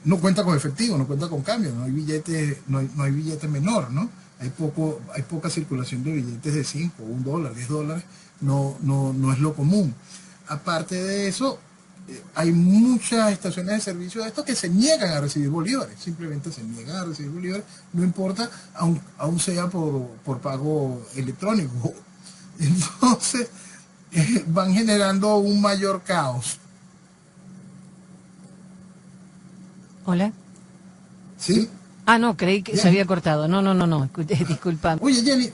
no cuenta con efectivo, no cuenta con cambio, no hay billete menor, ¿no? Hay poca circulación de billetes de 5, $1, $10, no es lo común. Aparte de eso, hay muchas estaciones de servicio de estos que se niegan a recibir bolívares, simplemente se niegan a recibir bolívares, no importa, aún sea por pago electrónico. Entonces, van generando un mayor caos. ¿Hola? ¿Sí? Ah, no, creí que se había cortado. No, disculpa. Oye, Jenny,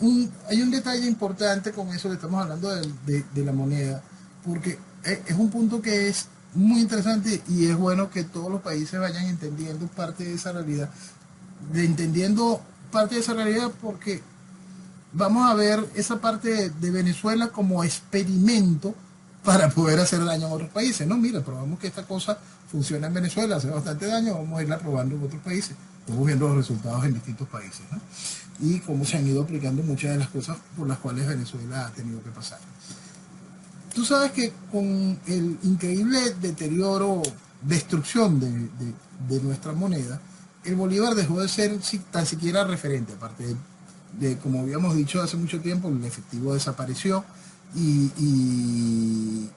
hay un detalle importante con eso que estamos hablando de la moneda, porque es un punto que es muy interesante y es bueno que todos los países vayan entendiendo parte de esa realidad. Porque vamos a ver esa parte de Venezuela como experimento para poder hacer daño a otros países. No, mira, probamos que esta cosa funciona en Venezuela, hace bastante daño, vamos a irla probando en otros países. Estamos viendo los resultados en distintos países, ¿no? Y cómo se han ido aplicando muchas de las cosas por las cuales Venezuela ha tenido que pasar. Tú sabes que con el increíble deterioro, destrucción de nuestra moneda, el bolívar dejó de ser tan siquiera referente, aparte como habíamos dicho hace mucho tiempo, el efectivo desapareció y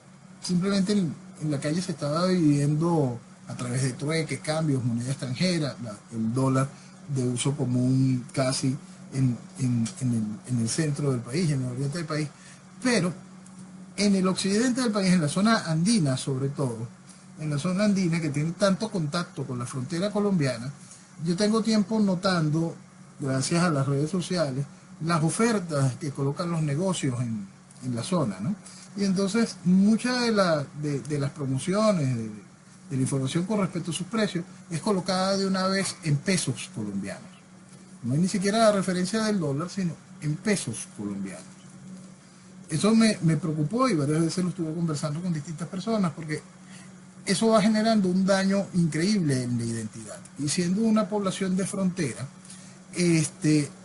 simplemente en la calle se estaba viviendo a través de trueques, cambios, moneda extranjera, el dólar de uso común casi en el centro del país, en el oriente del país, pero en el occidente del país, en la zona andina sobre todo, en la zona andina que tiene tanto contacto con la frontera colombiana, yo tengo tiempo notando, gracias a las redes sociales, las ofertas que colocan los negocios en la zona, ¿no? Y entonces muchas de las promociones, de la información con respecto a sus precios, es colocada de una vez en pesos colombianos. No hay ni siquiera la referencia del dólar, sino en pesos colombianos. Eso me preocupó y varias veces lo estuve conversando con distintas personas porque eso va generando un daño increíble en la identidad. Y siendo una población de frontera,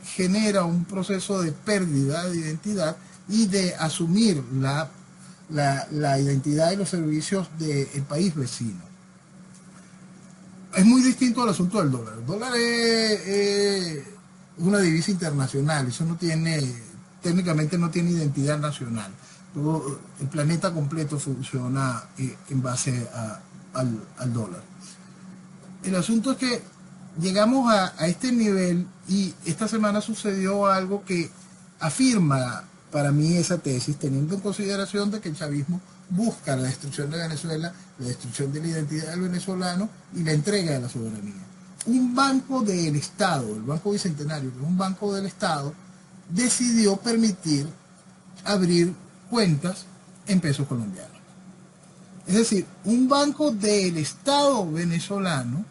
genera un proceso de pérdida de identidad y de asumir la identidad y los servicios del país vecino. Es muy distinto al asunto del dólar. El dólar es una divisa internacional, eso no tiene, técnicamente no tiene identidad nacional. Todo el planeta completo funciona en base al dólar. El asunto es que llegamos a este nivel y esta semana sucedió algo que afirma para mí esa tesis, teniendo en consideración de que el chavismo busca la destrucción de Venezuela, la destrucción de la identidad del venezolano y la entrega de la soberanía. Un banco del Estado, el Banco Bicentenario, que es un banco del Estado, decidió permitir abrir cuentas en pesos colombianos. Es decir, un banco del Estado venezolano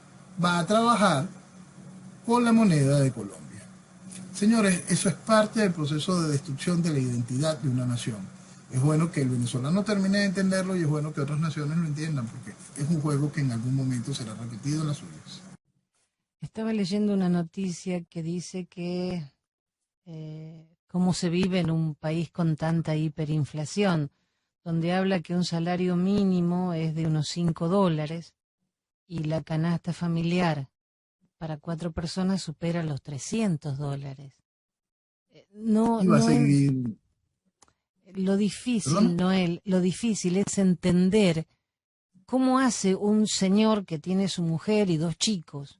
va a trabajar con la moneda de Colombia. Señores, eso es parte del proceso de destrucción de la identidad de una nación. Es bueno que el venezolano termine de entenderlo y es bueno que otras naciones lo entiendan, porque es un juego que en algún momento será repetido en las suyas. Estaba leyendo una noticia que dice que cómo se vive en un país con tanta hiperinflación, donde habla que un salario mínimo es de unos $5 y la canasta familiar para 4 personas supera los $300. No, Y va a no es seguir... lo difícil, ¿Perdón? Noel, lo difícil es entender cómo hace un señor que tiene su mujer y 2 chicos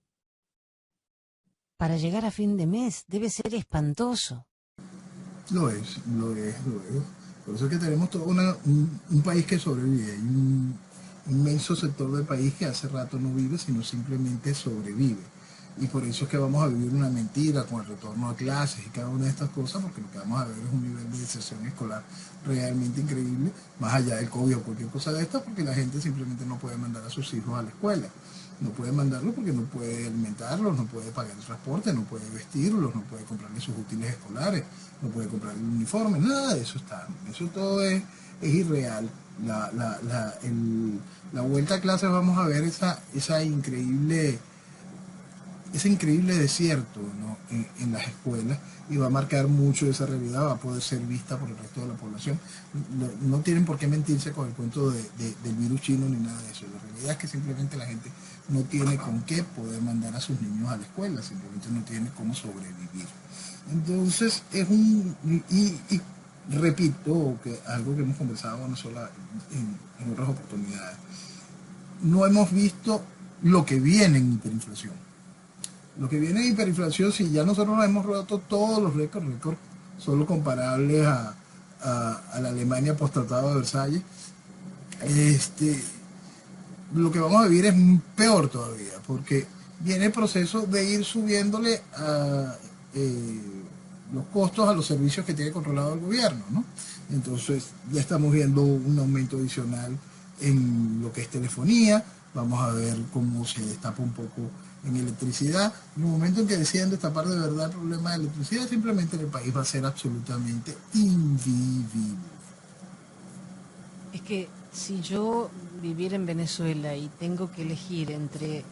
para llegar a fin de mes. Debe ser espantoso. Lo es, lo es, lo es. Por eso es que tenemos todo un país que sobrevive. Hay un inmenso sector del país que hace rato no vive, sino simplemente sobrevive. Y por eso es que vamos a vivir una mentira con el retorno a clases y cada una de estas cosas, porque lo que vamos a ver es un nivel de deserción escolar realmente increíble, más allá del COVID o cualquier cosa de esta, porque la gente simplemente no puede mandar a sus hijos a la escuela. No puede mandarlos porque no puede alimentarlos, no puede pagar el transporte, no puede vestirlos, no puede comprarle sus útiles escolares, no puede comprarle el uniforme, nada de eso está. Eso todo es irreal. La vuelta a clases vamos a ver ese increíble desierto, ¿no? en las escuelas y va a marcar mucho esa realidad, va a poder ser vista por el resto de la población. No tienen por qué mentirse con el cuento del virus chino ni nada de eso. La realidad es que simplemente la gente no tiene con qué poder mandar a sus niños a la escuela, simplemente no tiene cómo sobrevivir. Entonces es y repito, que algo que hemos conversado no solo en otras oportunidades, no hemos visto lo que viene en hiperinflación. Lo que viene en hiperinflación, si ya nosotros hemos roto todos los récords solo comparables a la Alemania post-tratado de Versalles, lo que vamos a vivir es peor todavía, porque viene el proceso de ir subiéndole los costos a los servicios que tiene controlado el gobierno, ¿no? Entonces ya estamos viendo un aumento adicional en lo que es telefonía, vamos a ver cómo se destapa un poco en electricidad. En el momento en que deciden destapar de verdad el problema de electricidad, simplemente en el país va a ser absolutamente invivible. Es que si yo viviera en Venezuela y tengo que elegir entre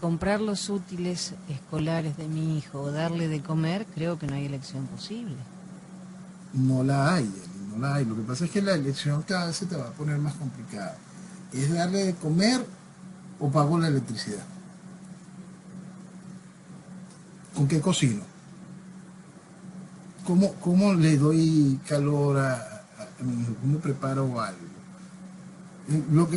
comprar los útiles escolares de mi hijo o darle de comer, creo que no hay elección posible. No la hay, Eli, no la hay. Lo que pasa es que la elección cada vez se te va a poner más complicada. ¿Es darle de comer o pago la electricidad? ¿Con qué cocino? ¿Cómo le doy calor a mi hijo? ¿Cómo preparo algo? Lo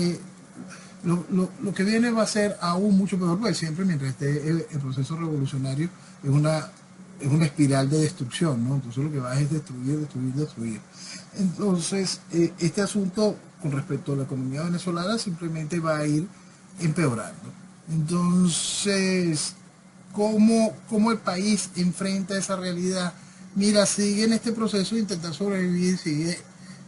que viene va a ser aún mucho peor, porque siempre mientras esté el proceso revolucionario es una es una espiral de destrucción, ¿no? Entonces lo que va es destruir, destruir, destruir. Entonces, este asunto con respecto a la economía venezolana simplemente va a ir empeorando. Entonces, ¿cómo el país enfrenta esa realidad? Mira, sigue en este proceso de intentar sobrevivir, sigue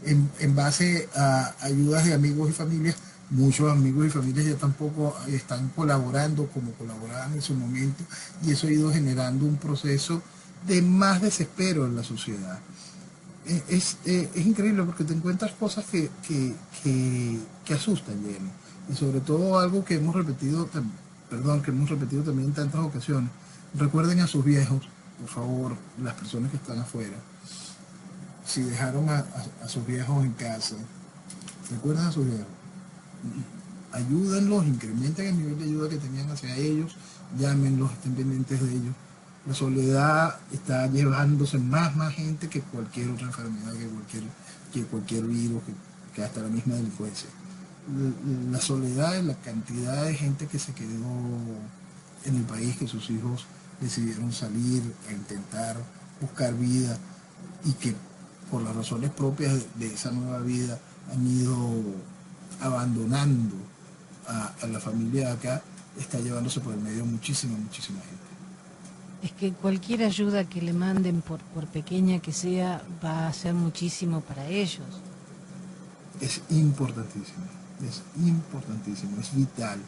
en base a ayudas de amigos y familias. Muchos amigos y familias ya tampoco están colaborando como colaboraban en su momento, y eso ha ido generando un proceso de más desespero en la sociedad. Es increíble porque te encuentras cosas que asustan, Jenny. Y sobre todo algo que hemos repetido, perdón, que hemos repetido también en tantas ocasiones. Recuerden a sus viejos, por favor, las personas que están afuera. Si dejaron a sus viejos en casa, recuerden a sus viejos. Ayúdenlos, incrementen el nivel de ayuda que tenían hacia ellos, llámenlos, estén pendientes de ellos. La soledad está llevándose más gente que cualquier otra enfermedad, que cualquier virus, que hasta la misma delincuencia. La soledad, la cantidad de gente que se quedó en el país, que sus hijos decidieron salir a intentar buscar vida, y que por las razones propias de esa nueva vida han ido abandonando a la familia de acá, está llevándose por el medio muchísima gente. Es que cualquier ayuda que le manden, por pequeña que sea, va a ser muchísimo para ellos. Es importantísimo, es vital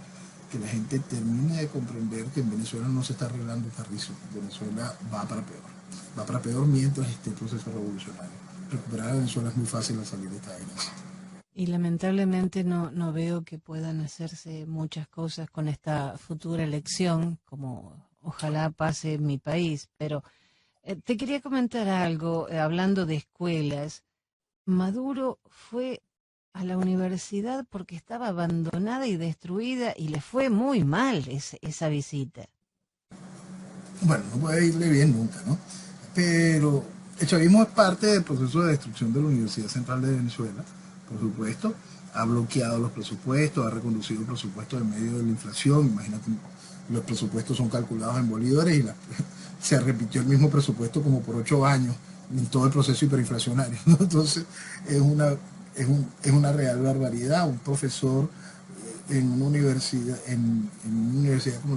que la gente termine de comprender que en Venezuela no se está arreglando el carrizo. Venezuela va para peor mientras esté el proceso revolucionario. Recuperar a Venezuela es muy fácil al salir de esta desgracia. Y lamentablemente no veo que puedan hacerse muchas cosas con esta futura elección, como ojalá pase en mi país. Pero te quería comentar algo, hablando de escuelas. Maduro fue a la universidad porque estaba abandonada y destruida y le fue muy mal esa visita. Bueno, no puede irle bien nunca, ¿no? Pero el chavismo es parte del proceso de destrucción de la Universidad Central de Venezuela, por supuesto. Ha bloqueado los presupuestos, ha reconducido el presupuesto en medio de la inflación. Imagínate, los presupuestos son calculados en bolívares y se repitió el mismo presupuesto como por 8 años en todo el proceso hiperinflacionario, ¿no? Entonces es una real barbaridad. Un profesor en una universidad, una universidad como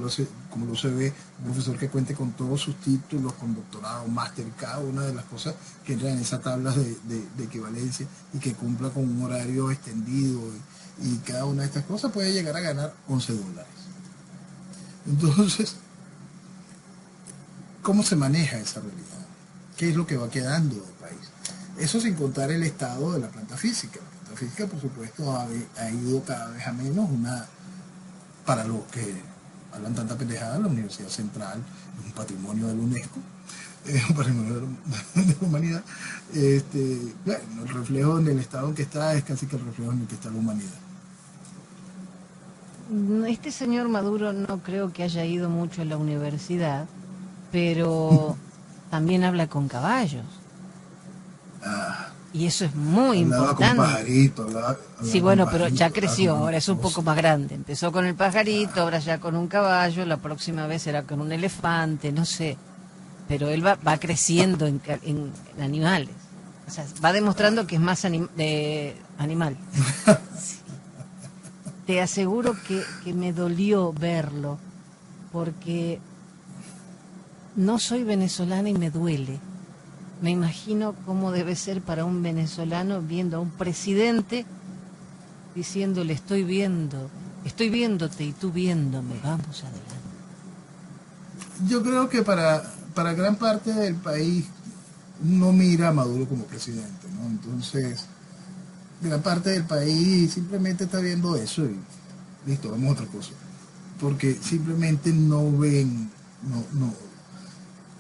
lo se ve, un profesor que cuente con todos sus títulos, con doctorado, máster, cada una de las cosas que entran en esas tablas de equivalencia, y que cumpla con un horario extendido, y cada una de estas cosas puede llegar a ganar $11. Entonces, ¿cómo se maneja esa realidad? ¿Qué es lo que va quedando del país? Eso sin contar el estado de la planta física. La planta física, por supuesto, ha ido cada vez a menos. Para los que hablan tanta pendejada, la Universidad Central es un patrimonio de la UNESCO, es un patrimonio de la humanidad. Bueno, el reflejo en el estado en que está es casi que el reflejo en el que está la humanidad. Este señor Maduro no creo que haya ido mucho a la universidad, pero también habla con caballos. Y eso es muy Hablaba importante. Con pajarito, sí, bueno, pero ya creció, ahora es un poco más grande. Empezó con el pajarito, ahora ya con un caballo, la próxima vez será con un elefante, no sé. Pero él va creciendo en animales. O sea, va demostrando que es más animal. Sí. Te aseguro que me dolió verlo, porque no soy venezolana y me duele. Me imagino cómo debe ser para un venezolano viendo a un presidente diciéndole estoy viéndote y tú viéndome, vamos adelante. Yo creo que para gran parte del país no mira a Maduro como presidente, ¿no? Entonces, gran parte del país simplemente está viendo eso y listo, vamos a otra cosa. Porque simplemente no ven, no.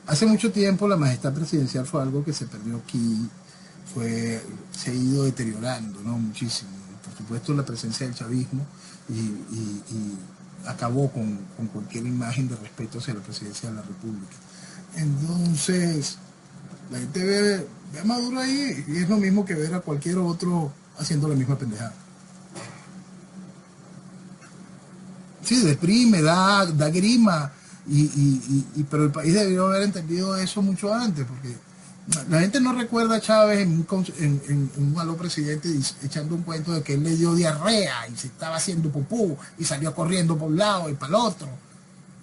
Hace mucho tiempo la majestad presidencial fue algo que se perdió aquí, se ha ido deteriorando, ¿no? Muchísimo. Por supuesto, la presencia del chavismo y acabó con cualquier imagen de respeto hacia la presidencia de la República. Entonces, la gente ve a Maduro ahí y es lo mismo que ver a cualquier otro haciendo la misma pendejada. Sí, deprime, da grima, Pero el país debió haber entendido eso mucho antes, porque la gente no recuerda a Chávez en un aló presidente echando un cuento de que él le dio diarrea y se estaba haciendo pupú y salió corriendo por un lado y para el otro.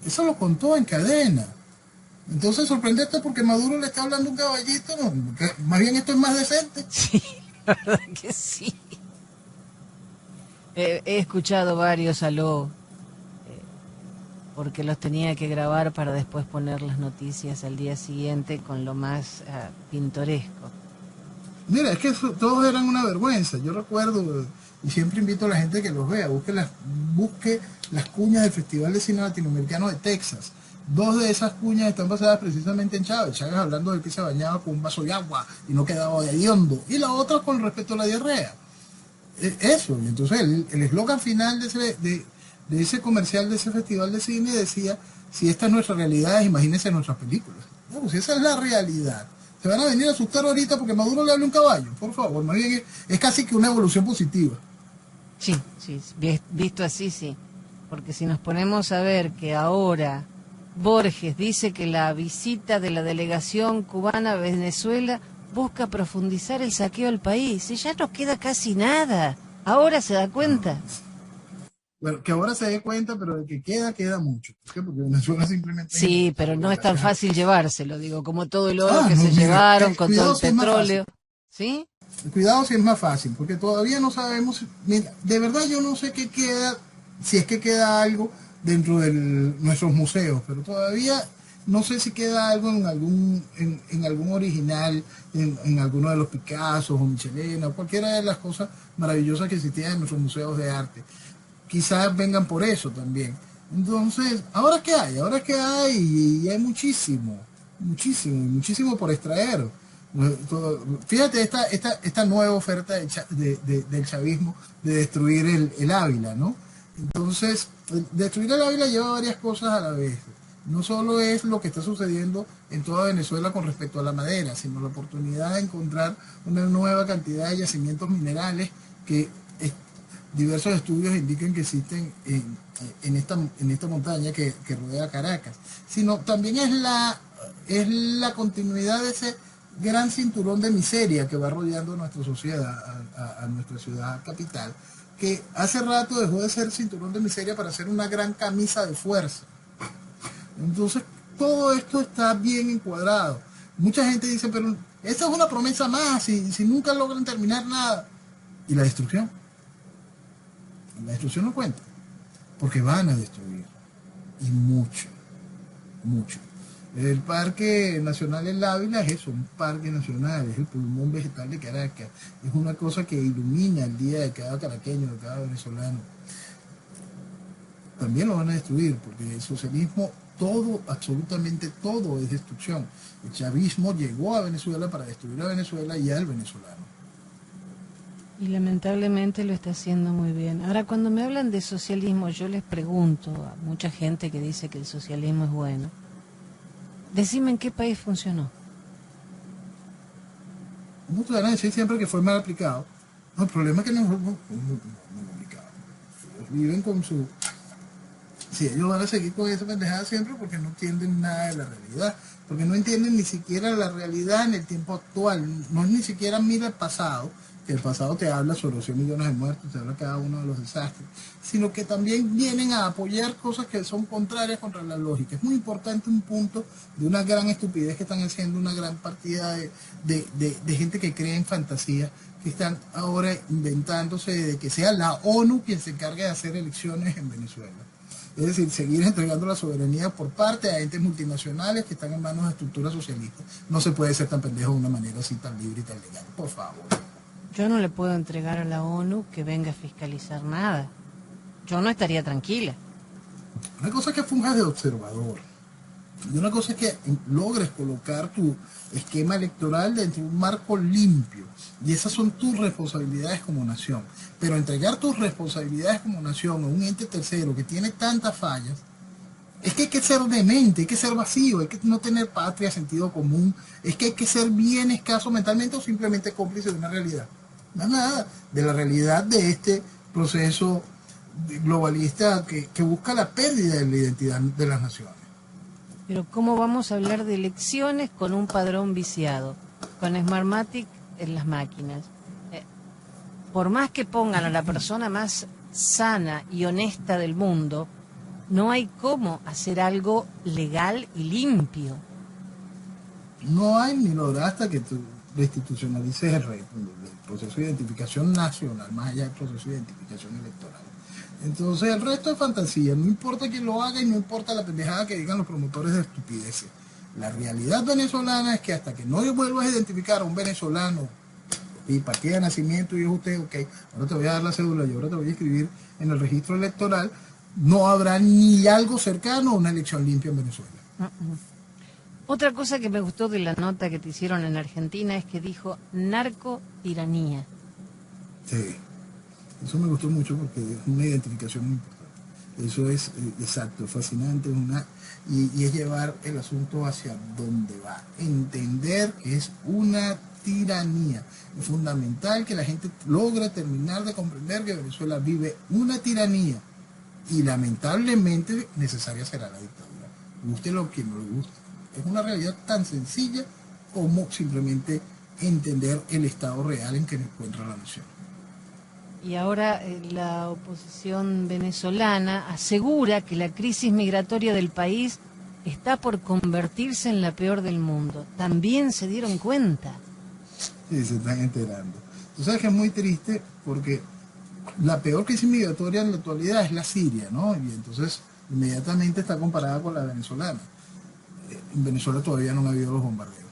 Eso lo contó en cadena. Entonces sorprenderte porque Maduro le está hablando a un caballito, no, más bien esto es más decente. Sí, la verdad que sí. He escuchado varios aló, porque los tenía que grabar para después poner las noticias al día siguiente con lo más pintoresco. Mira, es que todos eran una vergüenza. Yo recuerdo, y siempre invito a la gente que los vea, busque las cuñas del Festival de Cine Latinoamericano de Texas. Dos de esas cuñas están basadas precisamente en Chávez. Chávez hablando de que se bañaba con un vaso de agua y no quedaba de hediondo. Y la otra con respecto a la diarrea. Eso. Y entonces el eslogan final de ese comercial, de ese festival de cine decía: si esta es nuestra realidad, imagínense nuestras películas. No, pues esa es la realidad. Se van a venir a asustar ahorita porque Maduro le hable un caballo, por favor. Más bien es casi que una evolución positiva. Sí, sí, visto así, sí. Porque si nos ponemos a ver que ahora Borges dice que la visita de la delegación cubana a Venezuela busca profundizar el saqueo al país, y ya no queda casi nada. Ahora se da cuenta. Bueno, que ahora se dé cuenta, pero de que queda mucho. ¿Por qué? Porque Venezuela simplemente... Sí, pero no es tan fácil llevárselo, digo, como todo el oro que no, se mira, llevaron con todo cuidado el si es más petróleo. fácil. ¿Sí? Cuidado si es más fácil, porque todavía no sabemos... Mira, de verdad yo no sé qué queda, si es que queda algo dentro de nuestros museos, pero todavía no sé si queda algo en algún original, en alguno de los Picasso o Michelena, o cualquiera de las cosas maravillosas que existían en nuestros museos de arte. Quizás vengan por eso también. Entonces, ¿ahora qué hay? Ahora qué hay, y hay muchísimo por extraer. Fíjate esta nueva oferta del chavismo de destruir el Ávila, ¿no? Entonces, destruir el Ávila lleva varias cosas a la vez. No solo es lo que está sucediendo en toda Venezuela con respecto a la madera, sino la oportunidad de encontrar una nueva cantidad de yacimientos minerales que diversos estudios indican que existen en esta montaña que rodea Caracas, sino también es la continuidad de ese gran cinturón de miseria que va rodeando nuestra sociedad, a nuestra ciudad capital, que hace rato dejó de ser cinturón de miseria para ser una gran camisa de fuerza. Entonces, todo esto está bien encuadrado. Mucha gente dice, pero esta es una promesa más, si nunca logran terminar nada. ¿Y la destrucción? La destrucción no cuenta, porque van a destruir, y mucho. El Parque Nacional El Ávila es eso, un parque nacional, es el pulmón vegetal de Caracas, es una cosa que ilumina el día de cada caraqueño, de cada venezolano. También lo van a destruir, porque el socialismo, todo, absolutamente todo es destrucción. El chavismo llegó a Venezuela para destruir a Venezuela y al venezolano. Y lamentablemente lo está haciendo muy bien. Ahora, cuando me hablan de socialismo, yo les pregunto a mucha gente que dice que el socialismo es bueno, decime en qué país funcionó. No te van a decir siempre que fue mal aplicado. No, el problema es que no aplicado. Viven con su... Sí, ellos van a seguir con esa pendejada siempre porque no entienden nada de la realidad, porque no entienden ni siquiera la realidad en el tiempo actual, no es ni siquiera mira el pasado, que el pasado te habla sobre los 100 millones de muertos, te habla cada uno de los desastres, sino que también vienen a apoyar cosas que son contrarias contra la lógica. Es muy importante un punto de una gran estupidez que están haciendo una gran partida de gente que cree en fantasía, que están ahora inventándose de que sea la ONU quien se encargue de hacer elecciones en Venezuela. Es decir, seguir entregando la soberanía por parte a entes multinacionales que están en manos de estructuras socialistas. No se puede ser tan pendejo de una manera así tan libre y tan legal, por favor. Yo no le puedo entregar a la ONU que venga a fiscalizar nada. Yo no estaría tranquila. Una cosa es que funjas de observador. Y una cosa es que logres colocar tu esquema electoral dentro de un marco limpio. Y esas son tus responsabilidades como nación. Pero entregar tus responsabilidades como nación a un ente tercero que tiene tantas fallas, es que hay que ser demente, hay que ser vacío, hay que no tener patria, sentido común, es que hay que ser bien escaso mentalmente o simplemente cómplice de una realidad. No es nada de la realidad de este proceso globalista que busca la pérdida de la identidad de las naciones. Pero ¿cómo vamos a hablar de elecciones con un padrón viciado? Con Smartmatic en las máquinas. Por más que pongan a la persona más sana y honesta del mundo, no hay cómo hacer algo legal y limpio. No hay ni lo habrá hasta que tú institucionalices el proceso de identificación nacional, más allá del proceso de identificación electoral. Entonces el resto es fantasía, no importa quién lo haga y no importa la pendejada que digan los promotores de estupideces. La realidad venezolana es que hasta que no vuelvas a identificar a un venezolano y partida de nacimiento y es usted, ok, ahora te voy a dar la cédula y ahora te voy a escribir en el registro electoral, no habrá ni algo cercano a una elección limpia en Venezuela. Otra cosa que me gustó de la nota que te hicieron en Argentina es que dijo narcotiranía. Sí, eso me gustó mucho porque es una identificación muy importante. Eso es exacto, fascinante, y es llevar el asunto hacia donde va. Entender que es una tiranía. Es fundamental que la gente logre terminar de comprender que Venezuela vive una tiranía y lamentablemente necesaria será la dictadura. Guste lo que no le guste. Es una realidad tan sencilla como simplemente entender el estado real en que se encuentra la nación. Y ahora la oposición venezolana asegura que la crisis migratoria del país está por convertirse en la peor del mundo. También se dieron cuenta. Sí, se están enterando. Tú sabes que es muy triste porque la peor crisis migratoria en la actualidad es la siria, ¿no? Y entonces inmediatamente está comparada con la venezolana. En Venezuela todavía no ha habido los bombardeos.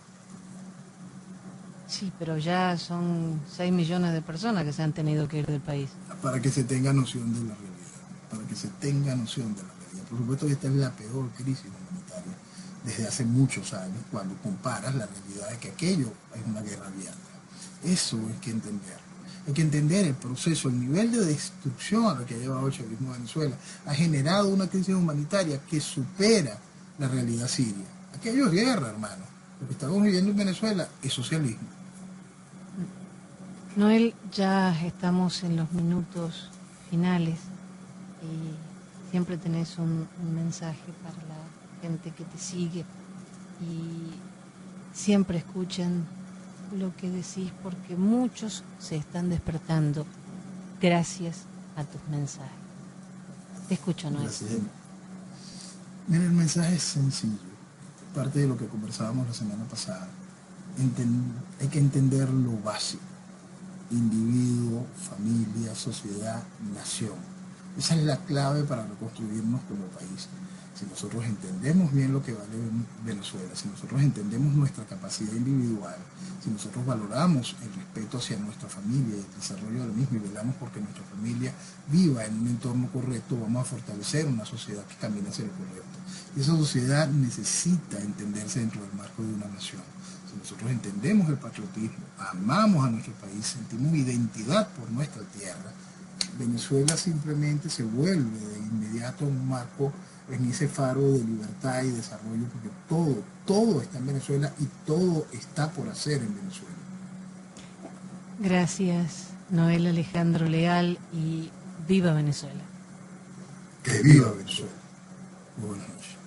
Sí, pero ya son 6 millones de personas que se han tenido que ir del país. Para que se tenga noción de la realidad. Para que se tenga noción de la realidad. Por supuesto que esta es la peor crisis humanitaria desde hace muchos años, cuando comparas la realidad de que aquello es una guerra abierta. Eso hay que entender. Hay que entender el proceso, el nivel de destrucción a lo que ha llevado el chavismo de Venezuela. Ha generado una crisis humanitaria que supera la realidad siria. Aquello es guerra, hermano. Lo que estamos viviendo en Venezuela es socialismo. Noel, ya estamos en los minutos finales y siempre tenés un mensaje para la gente que te sigue y siempre escuchan lo que decís porque muchos se están despertando gracias a tus mensajes. Te escucho, Noel. Gracias. Mira, el mensaje es sencillo, parte de lo que conversábamos la semana pasada. Hay que entender lo básico: individuo, familia, sociedad, nación. Esa es la clave para reconstruirnos como país. Si nosotros entendemos bien lo que vale Venezuela, si nosotros entendemos nuestra capacidad individual, si nosotros valoramos el respeto hacia nuestra familia y el desarrollo de la misma y velamos porque nuestra familia viva en un entorno correcto, vamos a fortalecer una sociedad que camine hacia lo correcto. Y esa sociedad necesita entenderse dentro del marco de una nación. Si nosotros entendemos el patriotismo, amamos a nuestro país, sentimos identidad por nuestra tierra, Venezuela simplemente se vuelve de inmediato un marco en ese faro de libertad y desarrollo, porque todo está en Venezuela y todo está por hacer en Venezuela. Gracias, Noel Alejandro Leal, y viva Venezuela. Que viva Venezuela. Buenas noches.